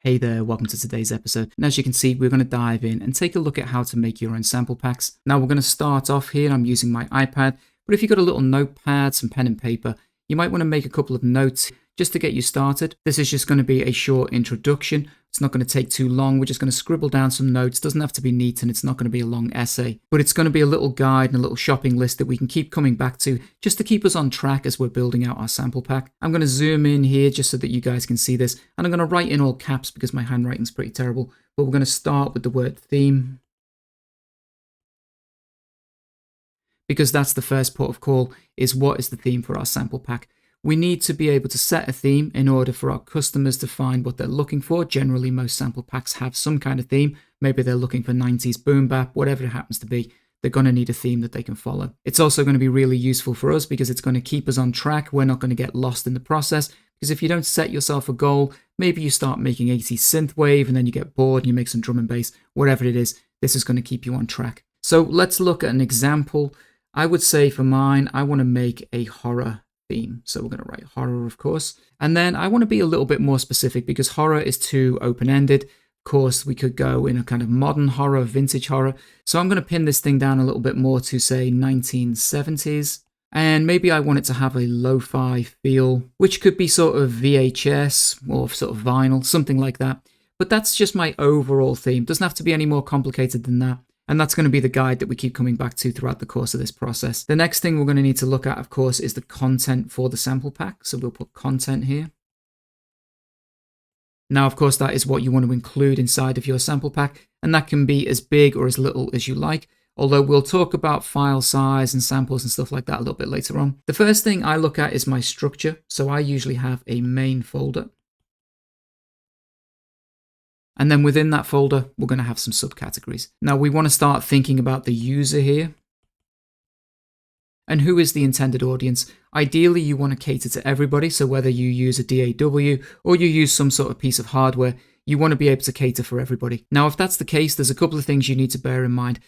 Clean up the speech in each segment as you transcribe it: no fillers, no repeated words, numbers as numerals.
Hey there, welcome to today's episode. And as you can see, we're going to dive in and take a look at how to make your own sample packs. Now we're going to start off here. I'm using my iPad, but if you've got a little notepad, some pen and paper, you might want to make a couple of notes just to get you started. This is just going to be a short introduction. It's not going to take too long. We're just going to scribble down some notes. Doesn't have to be neat and it's not going to be a long essay, but it's going to be a little guide and a little shopping list that we can keep coming back to just to keep us on track as we're building out our sample pack. I'm going to zoom in here just so that you guys can see this, and I'm going to write in all caps because my handwriting's pretty terrible, but we're going to start with the word theme, because that's the first port of call, is what is the theme for our sample pack. We need to be able to set a theme in order for our customers to find what they're looking for. Generally, most sample packs have some kind of theme. Maybe they're looking for 90s boom bap, whatever it happens to be. They're going to need a theme that they can follow. It's also going to be really useful for us because it's going to keep us on track. We're not going to get lost in the process, because if you don't set yourself a goal, maybe you start making 80s synthwave and then you get bored and you make some drum and bass, whatever it is, this is going to keep you on track. So let's look at an example. I would say for mine, I want to make a horror theme. So we're going to write horror, of course. And then I want to be a little bit more specific because horror is too open-ended. Of course, we could go in a kind of modern horror, vintage horror. So I'm going to pin this thing down a little bit more to say 1970s. And maybe I want it to have a lo-fi feel, which could be sort of VHS or sort of vinyl, something like that. But that's just my overall theme. Doesn't have to be any more complicated than that. And that's going to be the guide that we keep coming back to throughout the course of this process. The next thing we're going to need to look at, of course, is the content for the sample pack. So we'll put content here. Now, of course, that is what you want to include inside of your sample pack. And that can be as big or as little as you like. Although we'll talk about file size and samples and stuff like that a little bit later on. The first thing I look at is my structure. So I usually have a main folder. And then within that folder, we're going to have some subcategories. Now we want to start thinking about the user here. And who is the intended audience? Ideally, you want to cater to everybody. So whether you use a DAW or you use some sort of piece of hardware, you want to be able to cater for everybody. Now, if that's the case, there's a couple of things you need to bear in mind.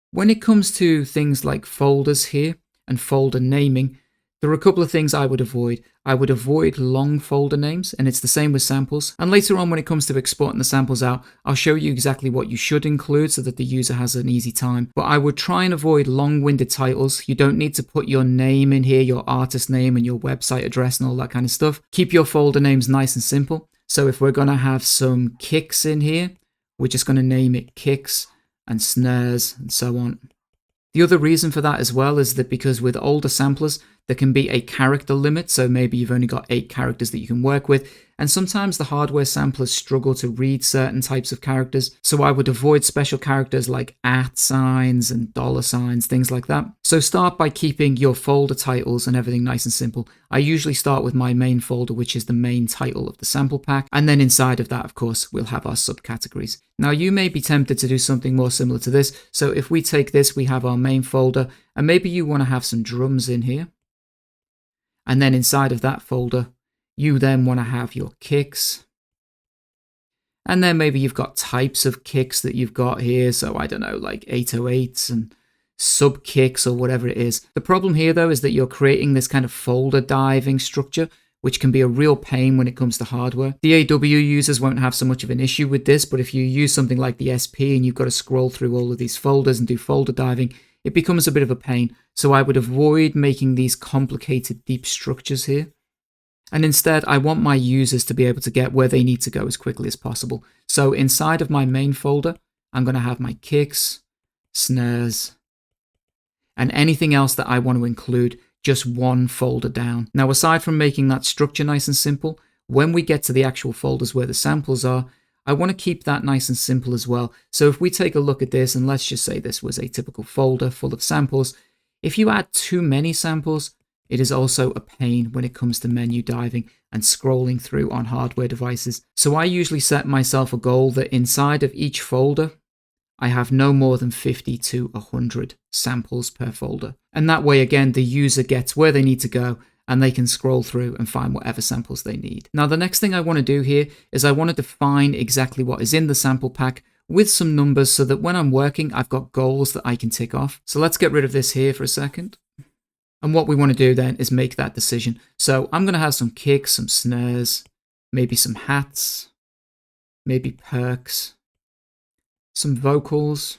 When it comes to things like folders here and folder naming, there are a couple of things I would avoid. I would avoid long folder names, and it's the same with samples. And later on, when it comes to exporting the samples out, I'll show you exactly what you should include so that the user has an easy time. But I would try and avoid long-winded titles. You don't need to put your name in here, your artist name and your website address and all that kind of stuff. Keep your folder names nice and simple. So if we're going to have some kicks in here, we're just going to name it kicks and snares and so on. The other reason for that as well is that because with older samplers, there can be a character limit, so maybe you've only got 8 characters that you can work with, and sometimes the hardware samplers struggle to read certain types of characters, so I would avoid special characters like @ signs and $signs, things like that. So start by keeping your folder titles and everything nice and simple. I usually start with my main folder, which is the main title of the sample pack, and then inside of that, of course, we'll have our subcategories. Now you may be tempted to do something more similar to this, so if we take this, we have our main folder, and maybe you want to have some drums in here. And then inside of that folder, you then want to have your kicks. And then maybe you've got types of kicks that you've got here. So I don't know, like 808s and sub kicks or whatever it is. The problem here though is that you're creating this kind of folder diving structure, which can be a real pain when it comes to hardware. DAW users won't have so much of an issue with this, but if you use something like the SP and you've got to scroll through all of these folders and do folder diving, it becomes a bit of a pain. So I would avoid making these complicated deep structures here. And instead, I want my users to be able to get where they need to go as quickly as possible. So inside of my main folder, I'm going to have my kicks, snares, and anything else that I want to include, just one folder down. Now, aside from making that structure nice and simple, when we get to the actual folders where the samples are, I want to keep that nice and simple as well. So if we take a look at this, and let's just say this was a typical folder full of samples, if you add too many samples, it is also a pain when it comes to menu diving and scrolling through on hardware devices. So I usually set myself a goal that inside of each folder, I have no more than 50 to 100 samples per folder. And that way, again, the user gets where they need to go and they can scroll through and find whatever samples they need. Now, the next thing I want to do here is I want to define exactly what is in the sample pack with some numbers so that when I'm working, I've got goals that I can tick off. So let's get rid of this here for a second. And what we want to do then is make that decision. So I'm going to have some kicks, some snares, maybe some hats, maybe perks, some vocals,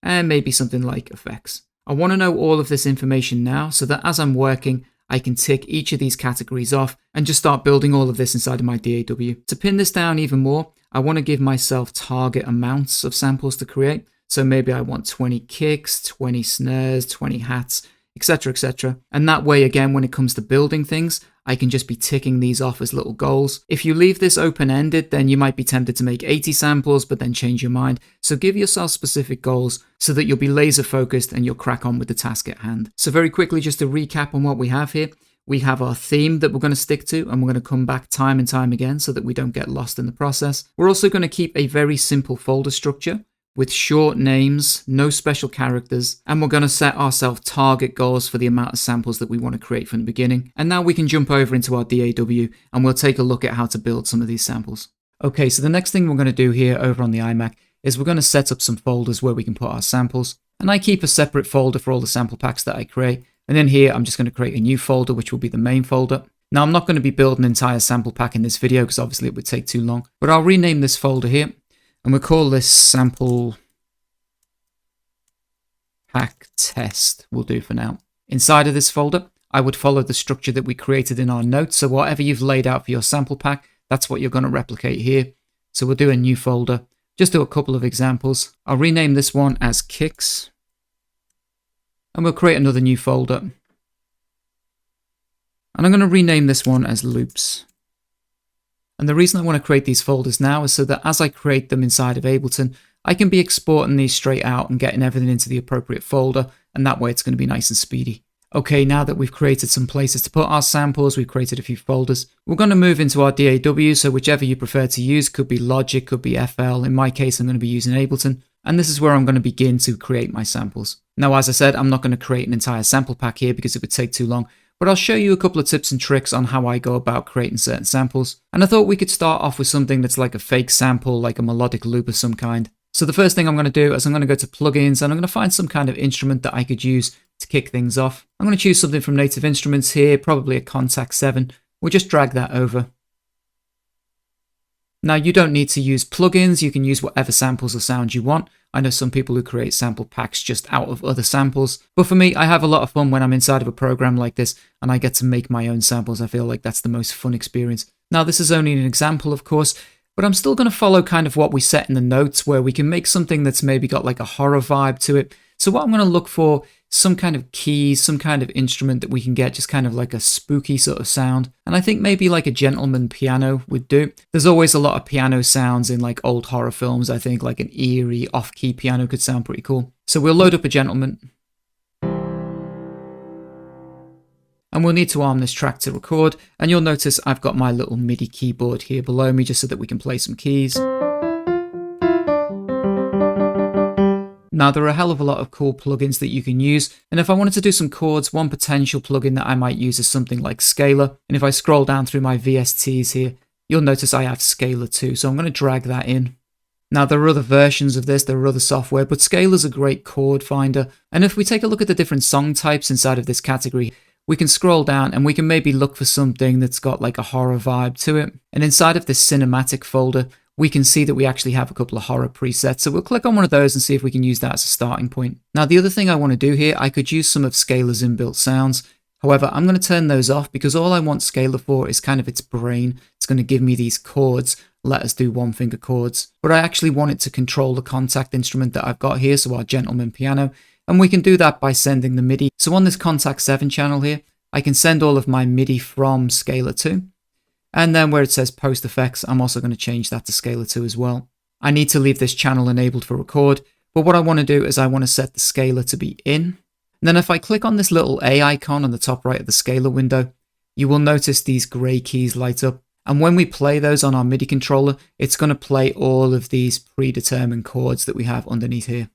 and maybe something like effects. I want to know all of this information now so that as I'm working, I can tick each of these categories off and just start building all of this inside of my DAW. To pin this down even more, I want to give myself target amounts of samples to create. So maybe I want 20 kicks, 20 snares, 20 hats, etc., etc. And that way, again, when it comes to building things, I can just be ticking these off as little goals. If you leave this open-ended, then you might be tempted to make 80 samples, but then change your mind. So give yourself specific goals so that you'll be laser focused and you'll crack on with the task at hand. So very quickly, just to recap on what we have here, we have our theme that we're going to stick to, and we're going to come back time and time again so that we don't get lost in the process. We're also going to keep a very simple folder structure with short names, no special characters, and we're going to set ourselves target goals for the amount of samples that we want to create from the beginning. And now we can jump over into our DAW and we'll take a look at how to build some of these samples. Okay, so the next thing we're going to do here over on the iMac is we're going to set up some folders where we can put our samples. And I keep a separate folder for all the sample packs that I create. And then here, I'm just going to create a new folder, which will be the main folder. Now, I'm not going to be building an entire sample pack in this video because obviously it would take too long, but I'll rename this folder here. And we'll call this sample pack test, will do for now. Inside of this folder, I would follow the structure that we created in our notes. So whatever you've laid out for your sample pack, that's what you're going to replicate here. So we'll do a new folder, just do a couple of examples. I'll rename this one as kicks. And we'll create another new folder. And I'm going to rename this one as loops. And the reason I want to create these folders now is so that as I create them inside of Ableton, I can be exporting these straight out and getting everything into the appropriate folder, and that way it's going to be nice and speedy. Okay, now that we've created some places to put our samples, we've created a few folders, we're going to move into our DAW, so whichever you prefer to use, could be Logic, could be FL, in my case I'm going to be using Ableton, and this is where I'm going to begin to create my samples. Now as I said, I'm not going to create an entire sample pack here because it would take too long, but I'll show you a couple of tips and tricks on how I go about creating certain samples. And I thought we could start off with something that's like a fake sample, like a melodic loop of some kind. So the first thing I'm going to do is I'm going to go to plugins and I'm going to find some kind of instrument that I could use to kick things off. I'm going to choose something from Native Instruments here, probably a Contact 7. We'll just drag that over. Now you don't need to use plugins, you can use whatever samples or sounds you want. I know some people who create sample packs just out of other samples, but for me, I have a lot of fun when I'm inside of a program like this and I get to make my own samples. I feel like that's the most fun experience. Now this is only an example, of course, but I'm still going to follow kind of what we set in the notes where we can make something that's maybe got like a horror vibe to it. So what I'm going to look for, some kind of keys, some kind of instrument that we can get just kind of like a spooky sort of sound. And I think maybe like a gentleman piano would do. There's always a lot of piano sounds in like old horror films. I think like an eerie off-key piano could sound pretty cool. So we'll load up a gentleman. And we'll need to arm this track to record. And you'll notice I've got my little MIDI keyboard here below me just so that we can play some keys. Now, there are a hell of a lot of cool plugins that you can use, and if I wanted to do some chords, one potential plugin that I might use is something like Scalar, and if I scroll down through my VSTs here, you'll notice I have Scalar too, so I'm going to drag that in. Now, there are other versions of this, there are other software, but Scalar's a great chord finder, and if we take a look at the different song types inside of this category, we can scroll down and we can maybe look for something that's got like a horror vibe to it, and inside of this cinematic folder, we can see that we actually have a couple of horror presets. So we'll click on one of those and see if we can use that as a starting point. Now, the other thing I want to do here, I could use some of Scalar's inbuilt sounds. However, I'm going to turn those off because all I want Scalar for is kind of its brain. It's going to give me these chords, let us do one finger chords. But I actually want it to control the contact instrument that I've got here, so our gentleman piano. And we can do that by sending the MIDI. So on this Contact 7 channel here, I can send all of my MIDI from Scalar 2. And then where it says post effects, I'm also going to change that to Scalar 2 as well. I need to leave this channel enabled for record, but what I want to do is I want to set the Scalar to be in. And then if I click on this little A icon on the top right of the Scalar window, you will notice these gray keys light up. And when we play those on our MIDI controller, it's going to play all of these predetermined chords that we have underneath here.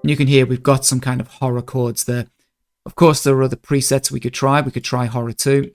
And you can hear we've got some kind of horror chords there. Of course, there are other presets we could try. We could try Horror 2.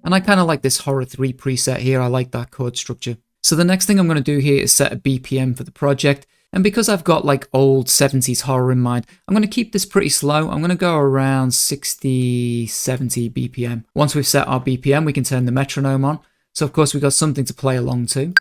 And I kind of like this Horror 3 preset here. I like that chord structure. So the next thing I'm going to do here is set a BPM for the project. And because I've got like old 70s horror in mind, I'm going to keep this pretty slow. I'm going to go around 60, 70 BPM. Once we've set our BPM, we can turn the metronome on. So of course we've got something to play along to.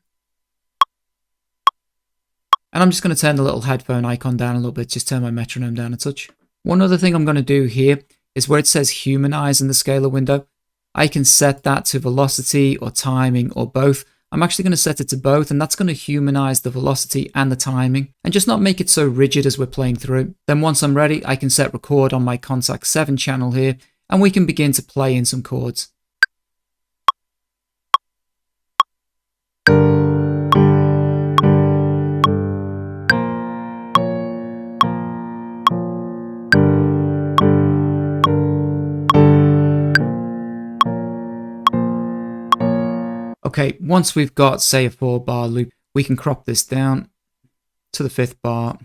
And I'm just going to turn the little headphone icon down a little bit, just turn my metronome down a touch. One other thing I'm going to do here is where it says humanize in the scaler window, I can set that to velocity or timing or both. I'm actually going to set it to both, and that's going to humanize the velocity and the timing and just not make it so rigid as we're playing through. Then once I'm ready, I can set record on my Contact 7 channel here, and we can begin to play in some chords. Okay, once we've got, say, a 4-bar loop, we can crop this down to the 5th bar.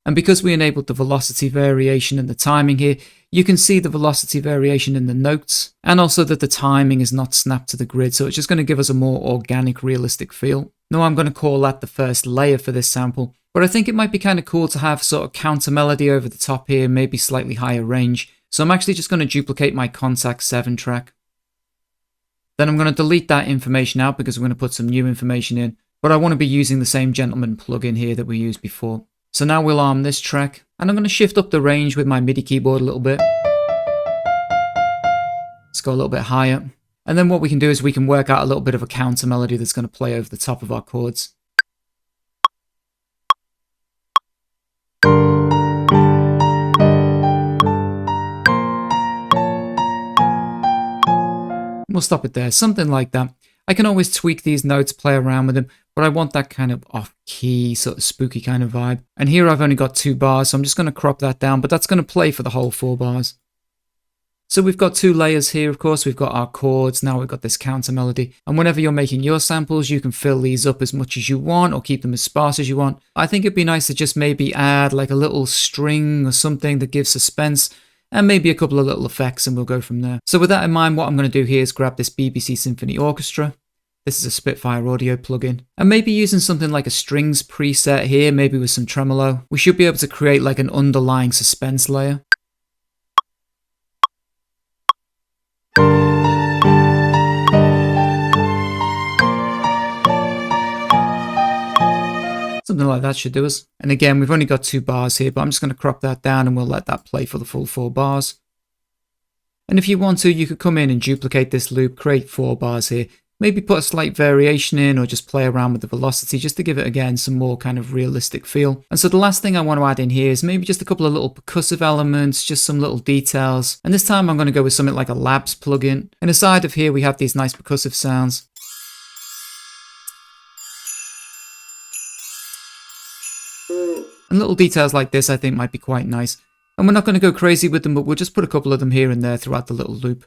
And because we enabled the velocity variation and the timing here, you can see the velocity variation in the notes, and also that the timing is not snapped to the grid, so it's just going to give us a more organic, realistic feel. Now I'm going to call that the first layer for this sample, but I think it might be kind of cool to have sort of counter melody over the top here, maybe slightly higher range. So I'm actually just going to duplicate my Contact 7 track. Then I'm going to delete that information out because we're going to put some new information in, but I want to be using the same Gentleman plugin here that we used before. So now we'll arm this track, and I'm going to shift up the range with my MIDI keyboard a little bit. Let's go a little bit higher. And then what we can do is we can work out a little bit of a counter melody that's going to play over the top of our chords. We'll stop it there, something like that. I can always tweak these notes, play around with them, but I want that kind of off-key, sort of spooky kind of vibe. And here I've only got 2 bars, so I'm just going to crop that down, but that's going to play for the whole 4 bars. So we've got 2 layers here, of course. We've got our chords, now we've got this counter melody. And whenever you're making your samples, you can fill these up as much as you want or keep them as sparse as you want. I think it'd be nice to just maybe add like a little string or something that gives suspense, and maybe a couple of little effects, and we'll go from there. So with that in mind, what I'm going to do here is grab this BBC Symphony Orchestra. This is a Spitfire audio plugin. And maybe using something like a strings preset here, maybe with some tremolo, we should be able to create like an underlying suspense layer. Something like that should do us. And again, we've only got 2 bars here, but I'm just going to crop that down and we'll let that play for the full 4 bars. And if you want to, you could come in and duplicate this loop, create 4 bars here, maybe put a slight variation in or just play around with the velocity just to give it, again, some more kind of realistic feel. And so the last thing I want to add in here is maybe just a couple of little percussive elements, just some little details. And this time I'm going to go with something like a Labs plugin. And aside of here, we have these nice percussive sounds. And little details like this I think might be quite nice. And we're not going to go crazy with them, but we'll just put a couple of them here and there throughout the little loop.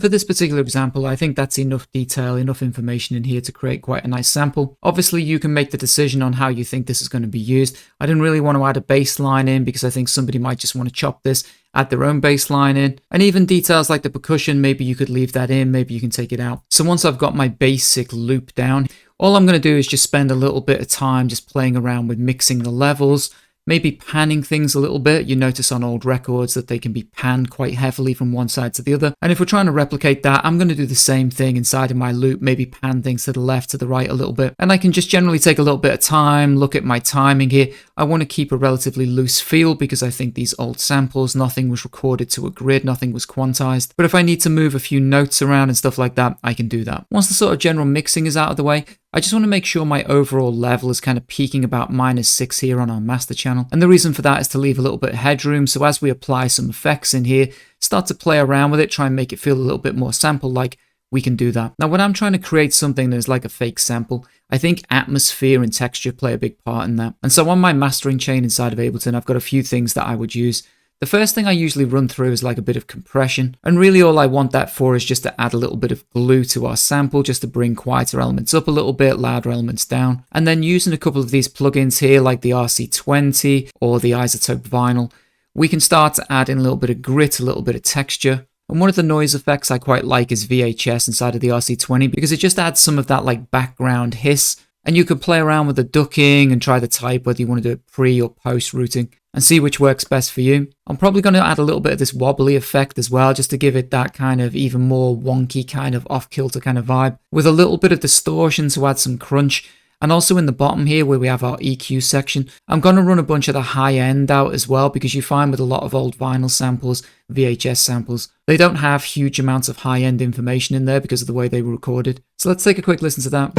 For this particular example, I think that's enough detail, enough information in here to create quite a nice sample. Obviously, you can make the decision on how you think this is going to be used. I didn't really want to add a bass line in because I think somebody might just want to chop this, add their own bass line in. And even details like the percussion, maybe you could leave that in, maybe you can take it out. So once I've got my basic loop down, all I'm going to do is just spend a little bit of time just playing around with mixing the levels, maybe panning things a little bit. You notice on old records that they can be panned quite heavily from one side to the other. And if we're trying to replicate that, I'm going to do the same thing inside of my loop, maybe pan things to the left, to the right a little bit. And I can just generally take a little bit of time, look at my timing here. I want to keep a relatively loose feel because I think these old samples, nothing was recorded to a grid, nothing was quantized. But if I need to move a few notes around and stuff like that, I can do that. Once the sort of general mixing is out of the way, I just want to make sure my overall level is kind of peaking about -6 here on our master channel. And the reason for that is to leave a little bit of headroom. So as we apply some effects in here, start to play around with it, try and make it feel a little bit more sample-like, we can do that. Now, when I'm trying to create something that's like a fake sample, I think atmosphere and texture play a big part in that. And so on my mastering chain inside of Ableton, I've got a few things that I would use. The first thing I usually run through is like a bit of compression, and really all I want that for is just to add a little bit of glue to our sample, just to bring quieter elements up a little bit, louder elements down. And then using a couple of these plugins here, like the RC20 or the Isotope Vinyl, we can start to add in a little bit of grit, a little bit of texture. And one of the noise effects I quite like is VHS inside of the RC20, because it just adds some of that like background hiss. And you could play around with the ducking and try the type, whether you want to do it pre or post routing, and see which works best for you. I'm probably going to add a little bit of this wobbly effect as well, just to give it that kind of even more wonky kind of off-kilter kind of vibe, with a little bit of distortion to add some crunch. And also in the bottom here where we have our EQ section, I'm going to run a bunch of the high end out as well, because you find with a lot of old vinyl samples, VHS samples, they don't have huge amounts of high end information in there because of the way they were recorded. So let's take a quick listen to that.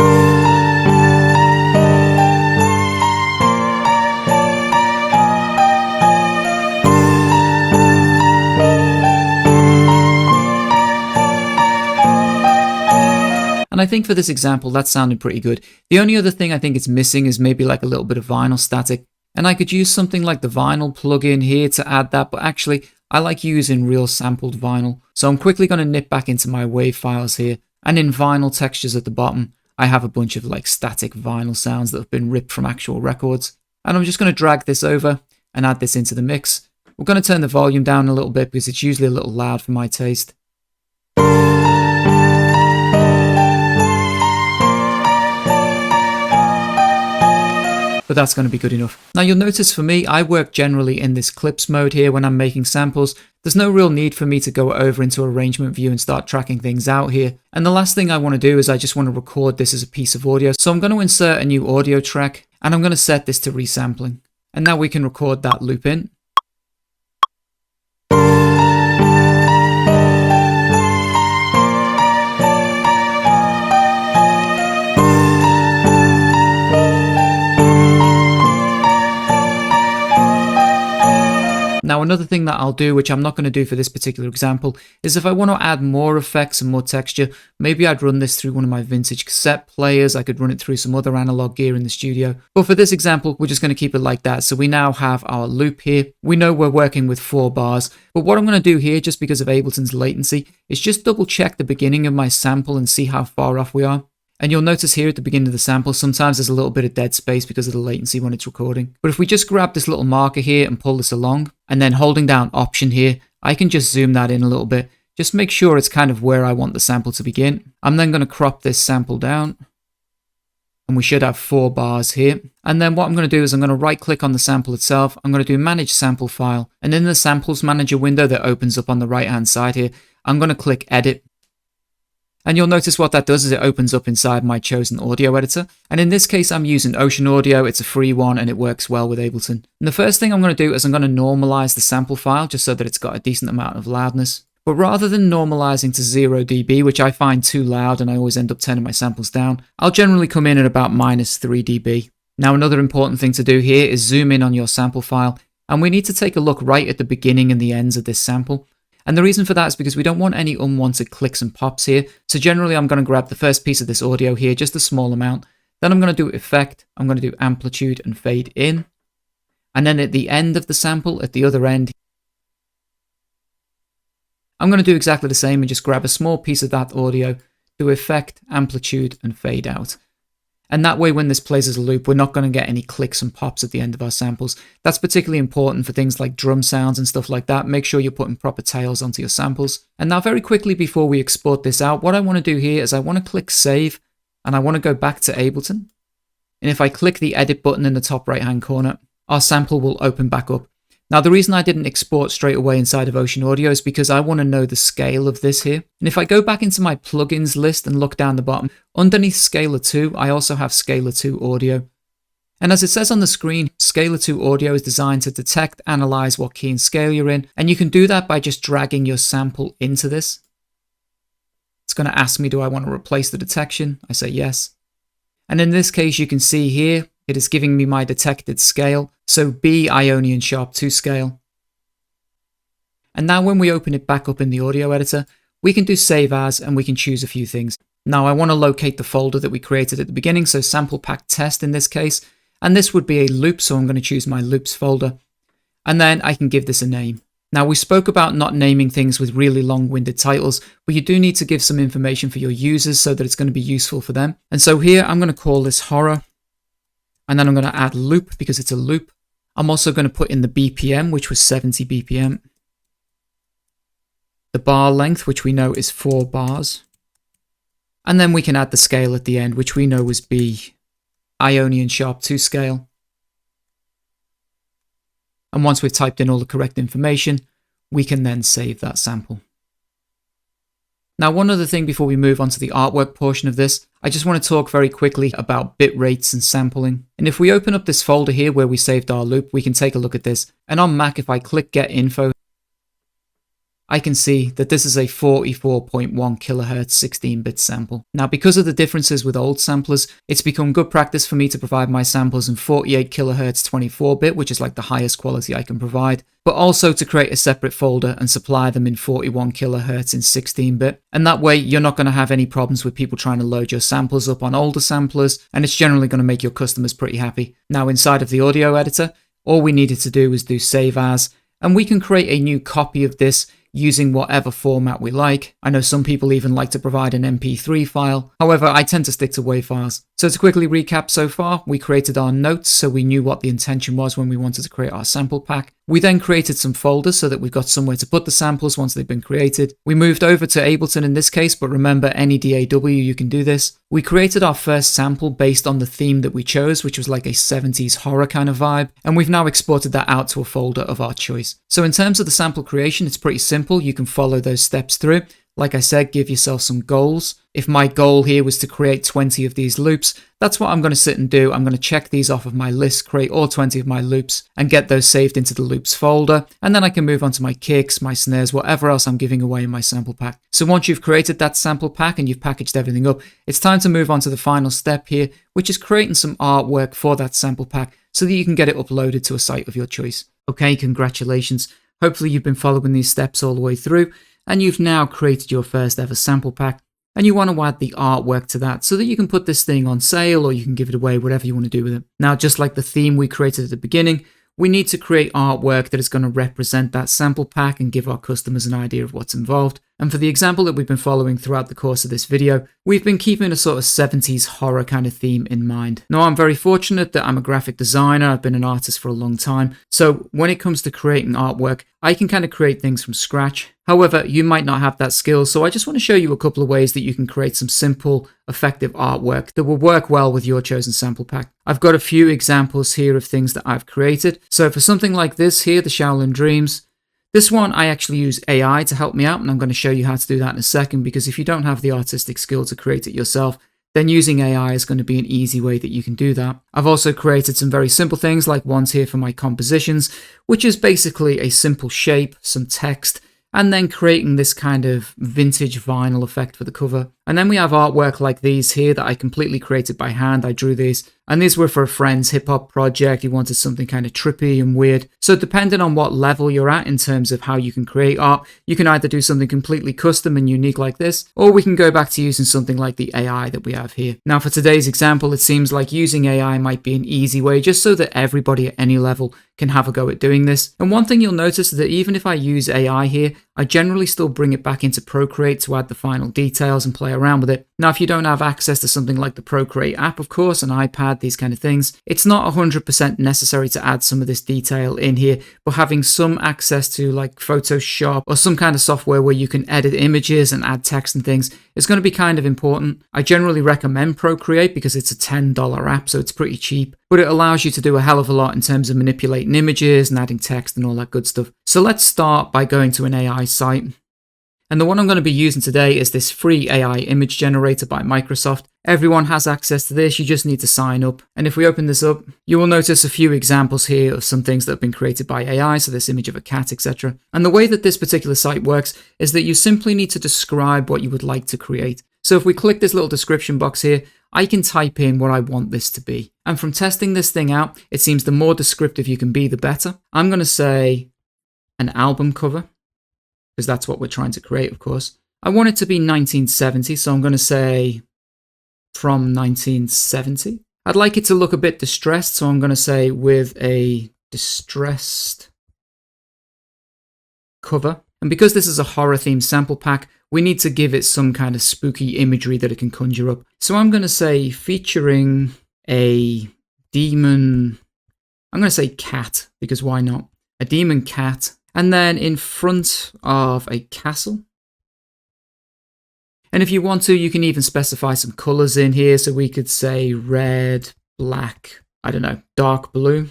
And I think for this example, that sounded pretty good. The only other thing I think it's missing is maybe like a little bit of vinyl static. And I could use something like the vinyl plugin here to add that, but actually I like using real sampled vinyl. So I'm quickly going to nip back into my WAV files here. And in vinyl textures at the bottom, I have a bunch of like static vinyl sounds that have been ripped from actual records. And I'm just going to drag this over and add this into the mix. We're going to turn the volume down a little bit because it's usually a little loud for my taste. But that's going to be good enough. Now you'll notice for me, I work generally in this clips mode here when I'm making samples. There's no real need for me to go over into arrangement view and start tracking things out here. And the last thing I want to do is I just want to record this as a piece of audio. So I'm going to insert a new audio track and I'm going to set this to resampling. And now we can record that loop in. Now another thing that I'll do, which I'm not going to do for this particular example, is if I want to add more effects and more texture, maybe I'd run this through one of my vintage cassette players. I could run it through some other analog gear in the studio. But for this example, we're just going to keep it like that. So we now have our loop here. We know we're working with 4 bars. But what I'm going to do here, just because of Ableton's latency, is just double check the beginning of my sample and see how far off we are. And you'll notice here at the beginning of the sample, sometimes there's a little bit of dead space because of the latency when it's recording. But if we just grab this little marker here and pull this along, and then holding down Option here, I can just zoom that in a little bit. Just make sure it's kind of where I want the sample to begin. I'm then going to crop this sample down. And we should have 4 bars here. And then what I'm going to do is I'm going to right click on the sample itself. I'm going to do Manage Sample File. And in the Samples Manager window that opens up on the right hand side here, I'm going to click Edit. And you'll notice what that does is it opens up inside my chosen audio editor. And in this case, I'm using Ocean Audio. It's a free one and it works well with Ableton. And the first thing I'm going to do is I'm going to normalize the sample file just so that it's got a decent amount of loudness. But rather than normalizing to 0 dB, which I find too loud and I always end up turning my samples down, I'll generally come in at about -3 dB. Now another important thing to do here is zoom in on your sample file. And we need to take a look right at the beginning and the ends of this sample. And the reason for that is because we don't want any unwanted clicks and pops here. So generally I'm going to grab the first piece of this audio here, just a small amount. Then I'm going to do Effect, I'm going to do Amplitude and Fade in. And then at the end of the sample, at the other end, I'm going to do exactly the same and just grab a small piece of that audio, do Effect, Amplitude and Fade out. And that way when this plays as a loop, we're not going to get any clicks and pops at the end of our samples. That's particularly important for things like drum sounds and stuff like that. Make sure you're putting proper tails onto your samples. And now very quickly before we export this out, what I want to do here is I want to click Save and I want to go back to Ableton. And if I click the Edit button in the top right hand corner, our sample will open back up. Now, the reason I didn't export straight away inside of Ocean Audio is because I want to know the scale of this here. And if I go back into my plugins list and look down the bottom, underneath Scalar 2, I also have Scalar 2 Audio. And as it says on the screen, Scalar 2 Audio is designed to detect, analyze what key and scale you're in. And you can do that by just dragging your sample into this. It's going to ask me, do I want to replace the detection? I say yes. And in this case, you can see here, it is giving me my detected scale, so B Ionian Sharp 2 scale. And now when we open it back up in the audio editor, we can do Save As and we can choose a few things. Now I want to locate the folder that we created at the beginning, so Sample Pack Test in this case, and this would be a loop, so I'm going to choose my loops folder. And then I can give this a name. Now, we spoke about not naming things with really long-winded titles, but you do need to give some information for your users so that it's going to be useful for them. And so here I'm going to call this horror, and then I'm going to add loop because it's a loop. I'm also going to put in the BPM, which was 70 BPM. The bar length, which we know is 4 bars. And then we can add the scale at the end, which we know is B, Ionian sharp 2 scale. And once we've typed in all the correct information, we can then save that sample. Now, one other thing before we move on to the artwork portion of this, I just want to talk very quickly about bit rates and sampling. And if we open up this folder here where we saved our loop, we can take a look at this. And on Mac, if I click Get Info, I can see that this is a 44.1 kilohertz 16-bit sample. Now, because of the differences with old samplers, it's become good practice for me to provide my samples in 48 kilohertz 24-bit, which is like the highest quality I can provide, but also to create a separate folder and supply them in 41 kilohertz in 16-bit. And that way, you're not going to have any problems with people trying to load your samples up on older samplers, and it's generally going to make your customers pretty happy. Now, inside of the audio editor, all we needed to do was do save as, and we can create a new copy of this using whatever format we like. I know some people even like to provide an MP3 file. However, I tend to stick to WAV files. So to quickly recap so far, we created our notes so we knew what the intention was when we wanted to create our sample pack. We then created some folders so that we've got somewhere to put the samples once they've been created. We moved over to Ableton in this case, but remember, any DAW, you can do this. We created our first sample based on the theme that we chose, which was like a 70s horror kind of vibe, and we've now exported that out to a folder of our choice. So in terms of the sample creation, it's pretty simple. You can follow those steps through. Like I said, give yourself some goals. If my goal here was to create 20 of these loops, that's what I'm going to sit and do. I'm going to check these off of my list, create all 20 of my loops, and get those saved into the loops folder. And then I can move on to my kicks, my snares, whatever else I'm giving away in my sample pack. So once you've created that sample pack and you've packaged everything up, it's time to move on to the final step here, which is creating some artwork for that sample pack so that you can get it uploaded to a site of your choice. Okay, congratulations. Hopefully you've been following these steps all the way through, and you've now created your first ever sample pack, and you want to add the artwork to that so that you can put this thing on sale or you can give it away, whatever you want to do with it. Now, just like the theme we created at the beginning, we need to create artwork that is going to represent that sample pack and give our customers an idea of what's involved. And for the example that we've been following throughout the course of this video, we've been keeping a sort of 70s horror kind of theme in mind. Now, I'm very fortunate that I'm a graphic designer. I've been an artist for a long time. So when it comes to creating artwork, I can kind of create things from scratch. However, you might not have that skill. So I just want to show you a couple of ways that you can create some simple, effective artwork that will work well with your chosen sample pack. I've got a few examples here of things that I've created. So for something like this here, the Shaolin Dreams, this one, I actually use AI to help me out, and I'm going to show you how to do that in a second, because if you don't have the artistic skill to create it yourself, then using AI is going to be an easy way that you can do that. I've also created some very simple things, like ones here for my compositions, which is basically a simple shape, some text, and then creating this kind of vintage vinyl effect for the cover. And then we have artwork like these here that I completely created by hand. I drew these, and these were for a friend's hip-hop project. He wanted something kind of trippy and weird. So depending on what level you're at in terms of how you can create art, you can either do something completely custom and unique like this, or we can go back to using something like the AI that we have here. Now, for today's example, it seems like using AI might be an easy way just so that everybody at any level can have a go at doing this. And one thing you'll notice is that even if I use AI here, I generally still bring it back into Procreate to add the final details and play around with it. Now, if you don't have access to something like the Procreate app, of course, an iPad, these kind of things, it's not 100% necessary to add some of this detail in here, but having some access to like Photoshop or some kind of software where you can edit images and add text and things is going to be kind of important. I generally recommend Procreate because it's a $10 app, so it's pretty cheap, but it allows you to do a hell of a lot in terms of manipulating images and adding text and all that good stuff. So let's start by going to an AI site. And the one I'm going to be using today is this free AI image generator by Microsoft. Everyone has access to this, you just need to sign up. And if we open this up, you will notice a few examples here of some things that have been created by AI, so this image of a cat, etc. And the way that this particular site works is that you simply need to describe what you would like to create. So if we click this little description box here, I can type in what I want this to be. And from testing this thing out, it seems the more descriptive you can be, the better. I'm going to say an album cover, because that's what we're trying to create, of course. I want it to be 1970, so I'm going to say from 1970. I'd like it to look a bit distressed, so I'm going to say with a distressed cover. And because this is a horror themed sample pack, we need to give it some kind of spooky imagery that it can conjure up. So I'm going to say featuring a demon, I'm going to say cat, because why not? A demon cat. And then in front of a castle. And if you want to, you can even specify some colors in here. So we could say red, black, I don't know, dark blue.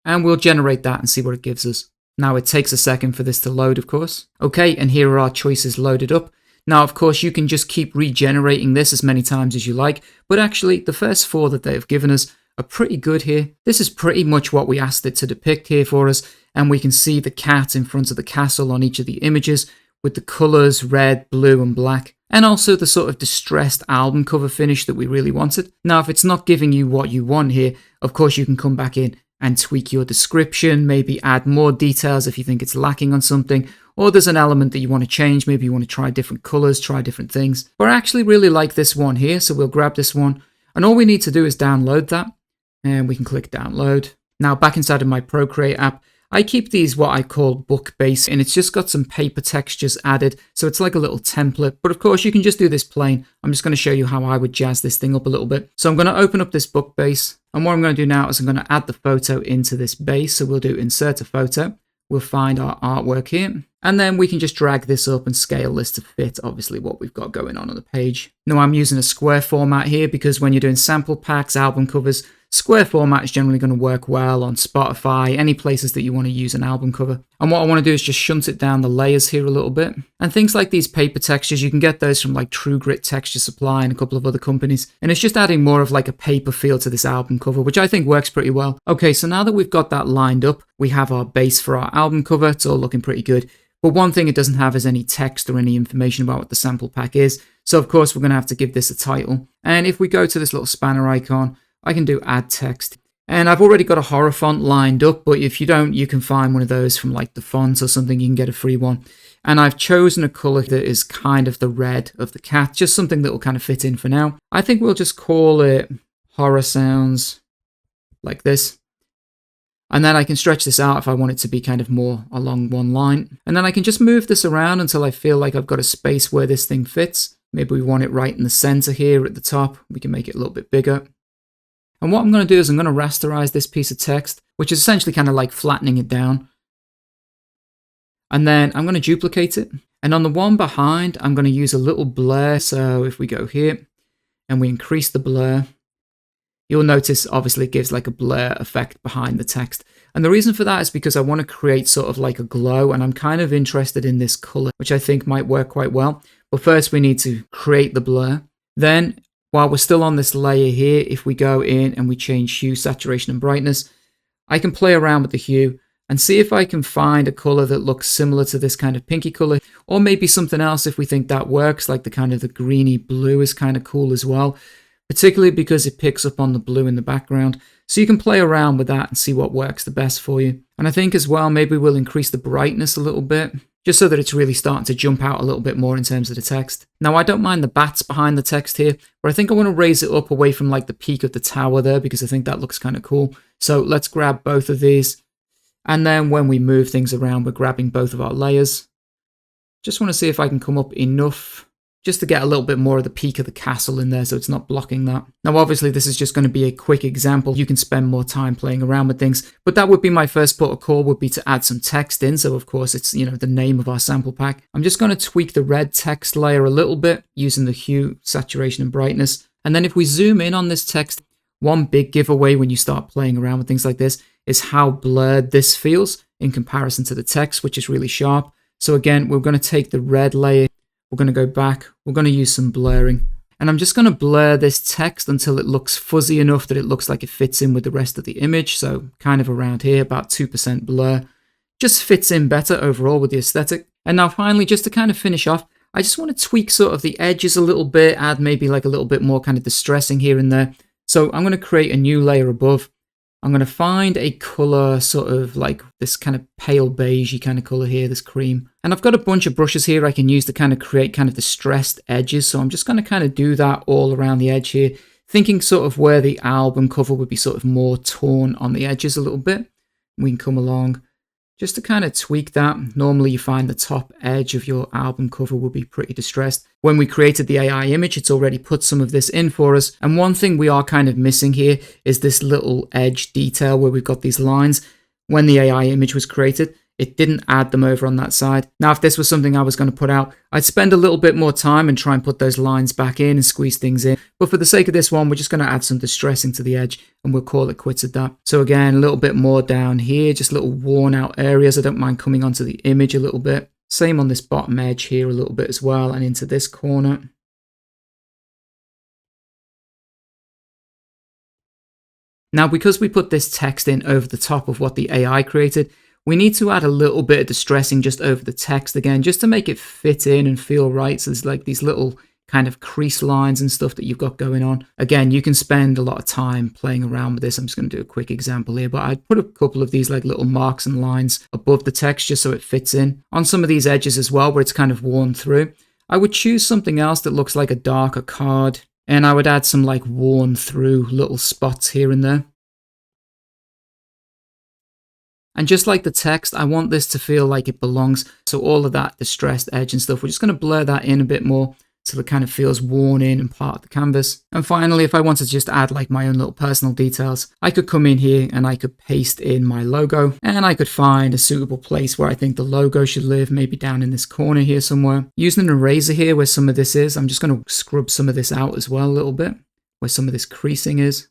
And we'll generate that and see what it gives us. Now it takes a second for this to load, of course. Okay, and here are our choices loaded up. Now, of course, you can just keep regenerating this as many times as you like, but actually the first 4 that they have given us are pretty good here. This is pretty much what we asked it to depict here for us, and we can see the cat in front of the castle on each of the images with the colors red, blue, and black, and also the sort of distressed album cover finish that we really wanted. Now, if it's not giving you what you want here, of course, you can come back in and tweak your description, maybe add more details if you think it's lacking on something, or there's an element that you want to change, maybe you want to try different colors, try different things. But I actually really like this one here, so we'll grab this one, and all we need to do is download that, and we can click download. Now back inside of my Procreate app, I keep these what I call book base, and it's just got some paper textures added, so it's like a little template. But of course, you can just do this plain. I'm just going to show you how I would jazz this thing up a little bit. So I'm going to open up this book base, and what I'm going to do now is I'm going to add the photo into this base. So we'll do insert a photo. We'll find our artwork here, and then we can just drag this up and scale this to fit, obviously, what we've got going on the page. Now, I'm using a square format here because when you're doing sample packs, album covers, square format is generally going to work well on Spotify, any places that you want to use an album cover. And what I want to do is just shunt it down the layers here a little bit. And things like these paper textures, you can get those from like True Grit Texture Supply and a couple of other companies. And it's just adding more of like a paper feel to this album cover, which I think works pretty well. Okay, so now that we've got that lined up, we have our base for our album cover. It's all looking pretty good. But one thing it doesn't have is any text or any information about what the sample pack is. So of course, we're going to have to give this a title. And if we go to this little spanner icon, I can do add text. And I've already got a horror font lined up, but if you don't, you can find one of those from like the fonts or something. You can get a free one. And I've chosen a color that is kind of the red of the cat, just something that will kind of fit in for now. I think we'll just call it horror sounds like this. And then I can stretch this out if I want it to be kind of more along one line. And then I can just move this around until I feel like I've got a space where this thing fits. Maybe we want it right in the center here at the top. We can make it a little bit bigger. And what I'm going to do is I'm going to rasterize this piece of text, which is essentially kind of like flattening it down. And then I'm going to duplicate it. And on the one behind, I'm going to use a little blur. So if we go here and we increase the blur, you'll notice obviously it gives like a blur effect behind the text. And the reason for that is because I want to create sort of like a glow, and I'm kind of interested in this color, which I think might work quite well. But first we need to create the blur. Then while we're still on this layer here, if we go in and we change hue, saturation, and brightness, I can play around with the hue and see if I can find a color that looks similar to this kind of pinky color, or maybe something else if we think that works, like the kind of the greeny blue is kind of cool as well, particularly because it picks up on the blue in the background. So you can play around with that and see what works the best for you. And I think as well, maybe we'll increase the brightness a little bit, just so that it's really starting to jump out a little bit more in terms of the text. Now, I don't mind the bats behind the text here, but I think I want to raise it up away from like the peak of the tower there, because I think that looks kind of cool. So let's grab both of these. And then when we move things around, we're grabbing both of our layers. Just want to see if I can come up enough just to get a little bit more of the peak of the castle in there so it's not blocking that. Now, obviously, this is just going to be a quick example. You can spend more time playing around with things, but that would be my first port of call, would be to add some text in. So, of course, it's, the name of our sample pack. I'm just going to tweak the red text layer a little bit using the hue, saturation, and brightness. And then if we zoom in on this text, one big giveaway when you start playing around with things like this is how blurred this feels in comparison to the text, which is really sharp. So again, we're going to take the red layer, we're going to go back, we're going to use some blurring, and I'm just going to blur this text until it looks fuzzy enough that it looks like it fits in with the rest of the image. So kind of around here, about 2% blur, just fits in better overall with the aesthetic. And now finally, just to kind of finish off, I just want to tweak sort of the edges a little bit, add maybe like a little bit more kind of distressing here and there. So I'm going to create a new layer above. I'm going to find a color sort of like this kind of pale beigey kind of color here, this cream. And I've got a bunch of brushes here I can use to kind of create kind of distressed edges. So I'm just going to kind of do that all around the edge here, thinking sort of where the album cover would be sort of more torn on the edges a little bit. We can come along just to kind of tweak that. Normally you find the top edge of your album cover will be pretty distressed. When we created the AI image, it's already put some of this in for us. And one thing we are kind of missing here is this little edge detail where we've got these lines. When the AI image was created, it didn't add them over on that side. Now, if this was something I was going to put out, I'd spend a little bit more time and try and put those lines back in and squeeze things in. But for the sake of this one, we're just going to add some distressing to the edge and we'll call it quits at that. So again, a little bit more down here, just little worn out areas. I don't mind coming onto the image a little bit. Same on this bottom edge here a little bit as well, and into this corner. Now, because we put this text in over the top of what the AI created, we need to add a little bit of distressing just over the text again, just to make it fit in and feel right. So there's like these little kind of crease lines and stuff that you've got going on. Again, you can spend a lot of time playing around with this. I'm just going to do a quick example here, but I'd put a couple of these like little marks and lines above the text just so it fits in. On some of these edges as well, where it's kind of worn through, I would choose something else that looks like a darker card, and I would add some like worn through little spots here and there. And just like the text, I want this to feel like it belongs. So all of that distressed edge and stuff, we're just going to blur that in a bit more so it kind of feels worn in and part of the canvas. And finally, if I wanted to just add like my own little personal details, I could come in here and I could paste in my logo, and I could find a suitable place where I think the logo should live, maybe down in this corner here somewhere. Using an eraser here where some of this is, I'm just going to scrub some of this out as well a little bit, where some of this creasing is.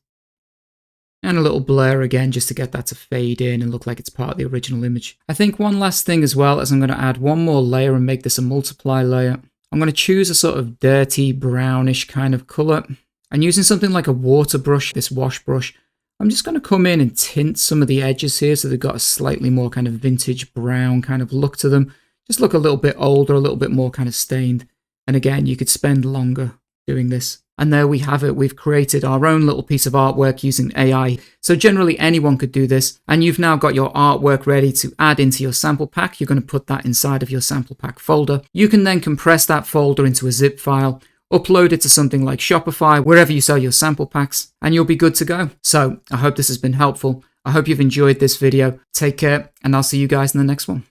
And a little blur again, just to get that to fade in and look like it's part of the original image. I think one last thing as well is I'm going to add one more layer and make this a multiply layer. I'm going to choose a sort of dirty brownish kind of color. And using something like a water brush, this wash brush, I'm just going to come in and tint some of the edges here so they've got a slightly more kind of vintage brown kind of look to them. Just look a little bit older, a little bit more kind of stained. And again, you could spend longer doing this. And there we have it. We've created our own little piece of artwork using AI. So generally anyone could do this. And you've now got your artwork ready to add into your sample pack. You're going to put that inside of your sample pack folder. You can then compress that folder into a zip file, upload it to something like Shopify, wherever you sell your sample packs, and you'll be good to go. So I hope this has been helpful. I hope you've enjoyed this video. Take care, and I'll see you guys in the next one.